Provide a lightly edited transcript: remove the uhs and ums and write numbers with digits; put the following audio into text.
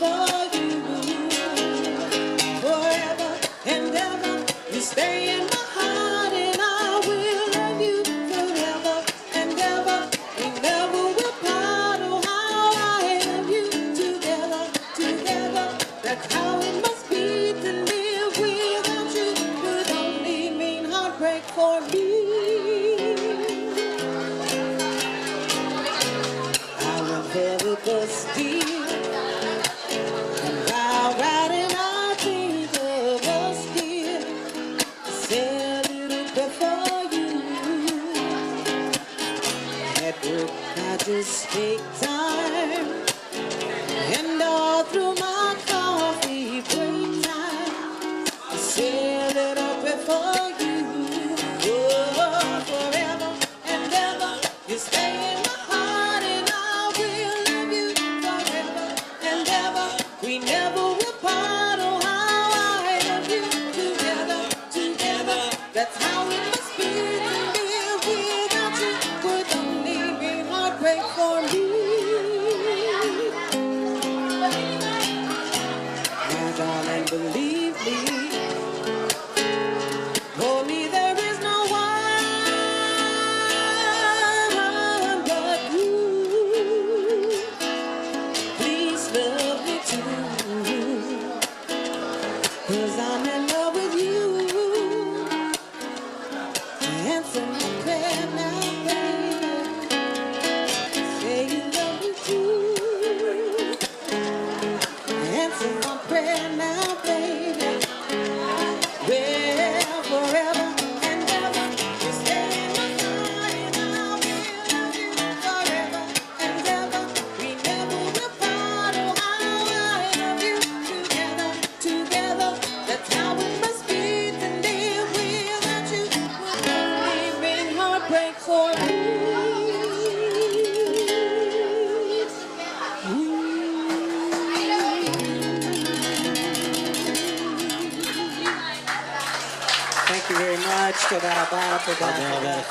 for you. Forever and ever, you stay in my heart, and I will love you forever and ever. We never will part. Oh, how I love you together, together. That's how it must be to live without you. Would only mean heartbreak for me. I will never bust deep. And while riding, I think of us dear. Say a little bit for you. At work, I just take time. And all through my coffee break time, I say a little bit for you. Oh, forever and ever, you stay in my heart, and I will love you forever and ever. We never will part. Oh, how I love you together, together. That's how it must be to live without you. Would only be heartbreak for me. My darling, believe me. For me, there is no one but you. Please love me too, 'cause I'm in love with you. Answer my prayer now, baby. Say you love me too. Answer my prayer now, baby. Well, forever and ever, you stay in my heart, and I will love you forever and ever. We never will part. Oh, how I love you together, together. That's how it must be to live without you. Would only bring heartbreak for me. Thank you very much. Toda rabá, toda rabá.